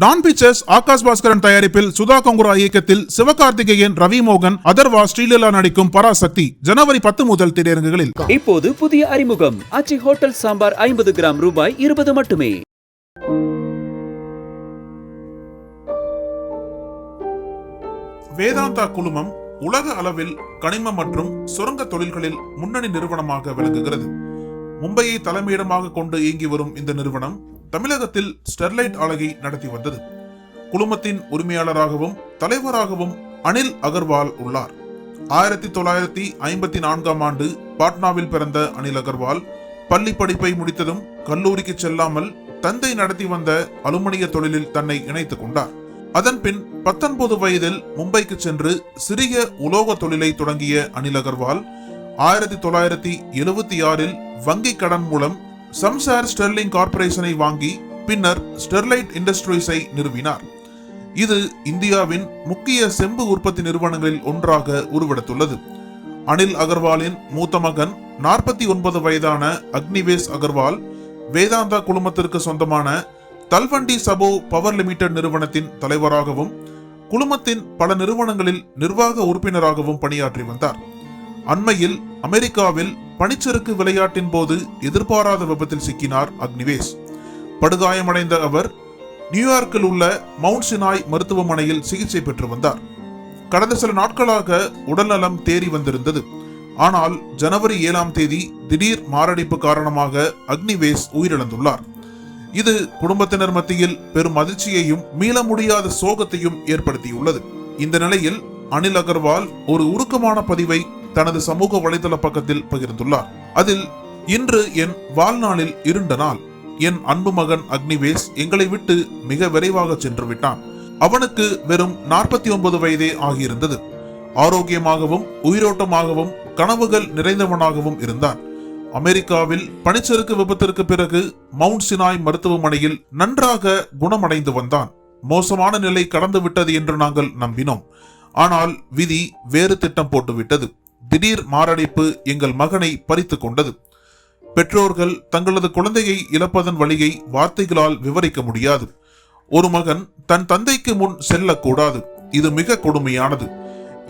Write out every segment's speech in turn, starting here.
Don pictures Akash Bhaskaran தயாரிப்பில் சுதா கொங்குரா இயக்கத்தில் சிவகார்த்திகேயன், ரவி மோகன், அதர்வா, ஸ்ரீலீலா நடிக்கும் பராசக்தி ஜனவரி 10 முதல் திரையரங்குகளில். இப்போது புதிய அறிமுகம் ஆச்சி ஹோட்டல் சாம்பார் 50 கிராம் ரூபாய் 20 மட்டுமே. வேதாந்தா குழுமம் உலக அளவில் கனிம மற்றும் சுரங்க தொழில்களில் முன்னணி நிறுவனமாக விளங்குகிறது. மும்பையை தலைமையிடமாக கொண்டு இயங்கி வரும் இந்த நிறுவனம் தமிழகத்தில் ஸ்டெர்லைட் ஆலையை நடத்தி வந்தது. குழுமத்தின் உரிமையாளராகவும் தலைவராகவும் அனில் அகர்வால் உள்ளார். 1954 ஆண்டு பாட்னாவில் பிறந்த அனில் அகர்வால் பள்ளி படிப்பை முடித்ததும் கல்லூரிக்கு செல்லாமல் தந்தை நடத்தி வந்த அலுமினிய தொழிலில் தன்னை இணைத்துக் கொண்டார். அதன் பின் 19 வயதில் மும்பைக்கு சென்று சிறிய உலோக தொழிலை தொடங்கிய அனில் அகர்வால் 1976 வங்கி கடன் மூலம் சம்சார் ஸ்டெர்லிங் கார்ப்பரேஷனை வாங்கி பின்னர் ஸ்டெர்லைட் இண்டஸ்ட்ரீஸை நிறுவினார். இது இந்தியாவின் முக்கிய செம்பு உற்பத்தி நிறுவனங்களில் ஒன்றாக உருவெடுத்துள்ளது. அனில் அகர்வாலின் மூத்த மகன் 49 வயதான அக்னிவேஷ் அகர்வால் வேதாந்தா குழுமத்திற்கு சொந்தமான தல்வண்டி சபோ பவர் லிமிடெட் நிறுவனத்தின் தலைவராகவும் குழுமத்தின் பல நிறுவனங்களில் நிர்வாக உறுப்பினராகவும் பணியாற்றி வந்தார். அண்மையில் அமெரிக்காவில் பனிச்சறுக்கு விளையாட்டின் போது எதிர்பாராத விபத்தில் சிக்கினார் அக்னிவேஷ். படுகாயமடைந்த அவர் நியூயார்க்கில் உள்ள மவுண்ட் சினாய் மருத்துவமனையில் சிகிச்சை பெற்று வந்தார். கடந்த சில நாட்களாக உடல்நலம் தேறி வந்திருந்தது. ஆனால் ஜனவரி 7ஆம் தேதி திடீர் மாரடைப்பு காரணமாக அக்னிவேஷ் உயிரிழந்துள்ளார். இது குடும்பத்தினர் மத்தியில் பெரும் அதிர்ச்சியையும் மீள முடியாத சோகத்தையும் ஏற்படுத்தியுள்ளது. இந்த நிலையில் அனில் அகர்வால் ஒரு உருக்கமான பதிவை தனது சமூக வலைதள பக்கத்தில் பகிர்ந்துள்ளார். அதில், இன்று என் வாழ்நாளில் இருண்ட நாள். என் அன்பு மகன் அக்னிவேஷ் எங்களை விட்டு மிக விரைவாக சென்று விட்டான். அவனுக்கு வெறும் 49 வயதே ஆகியிருந்தது. ஆரோக்கியமாகவும் உயிரோட்டமாகவும் கனவுகள் நிறைந்தவனாகவும் இருந்தான். அமெரிக்காவில் பனிச்சறுக்கு விபத்திற்கு பிறகு மவுண்ட் சினாய் மருத்துவமனையில் நன்றாக குணமடைந்து வந்தான். மோசமான நிலை கடந்து விட்டது என்று நாங்கள் நம்பினோம். ஆனால் விதி வேறு திட்டம் போட்டுவிட்டது. திடீர் மாரடைப்பு எங்கள் மகனை பறித்து கொண்டது. பெற்றோர்கள் தங்களது குழந்தையை இழப்பதன் வழியை வார்த்தைகளால் விவரிக்க முடியாது. ஒரு மகன் தன் தந்தைக்கு முன் செல்லக்கூடாது. இது மிக கொடுமையானது.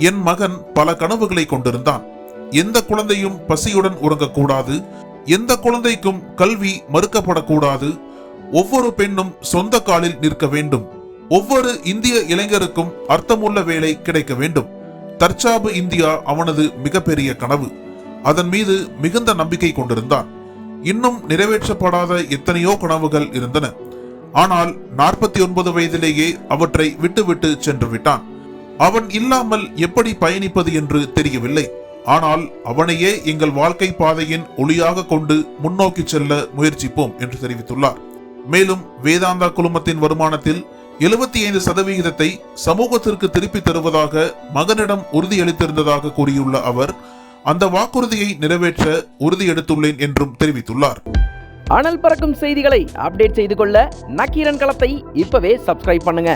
என் மகன் பல கனவுகளை கொண்டிருந்தான். எந்த குழந்தையும் பசியுடன் உறங்கக்கூடாது. எந்த குழந்தைக்கும் கல்வி மறுக்கப்படக்கூடாது. ஒவ்வொரு பெண்ணும் சொந்த காலில் நிற்க வேண்டும். ஒவ்வொரு இந்திய இளைஞருக்கும் அர்த்தமுள்ள வேலை கிடைக்க வேண்டும். தற்சார்பு இந்தியா அவனது மிகப்பெரிய கனவு. அதன் மீது மிகுந்த நம்பிக்கை கொண்டிருந்தான். இன்னும் நிறைவேற்றப்படாத எத்தனையோ கனவுகள் இருந்தன. ஆனால் 49 வயதிலேயே அவற்றை விட்டுவிட்டு சென்று விட்டான். அவன் இல்லாமல் எப்படி பயணிப்பது என்று தெரியவில்லை. ஆனால் அவனையே எங்கள் வாழ்க்கை பாதையின் ஒளியாக கொண்டு முன்னோக்கி செல்ல முயற்சிப்போம் என்று தெரிவித்துள்ளார். மேலும் வேதாந்தா குழுமத்தின் வருமானத்தில் 75% சமூகத்திற்கு திருப்பி தருவதாக மகனிடம் உறுதியளித்திருந்ததாக கூறியுள்ள அவர், அந்த வாக்குறுதியை நிறைவேற்ற உறுதி எடுத்துள்ளேன் என்றும் தெரிவித்துள்ளார். அனல் பறக்கும் செய்திகளை அப்டேட் செய்து கொள்ள நக்கீரன் களத்தை இப்பவே சப்ஸ்கிரைப் பண்ணுங்க.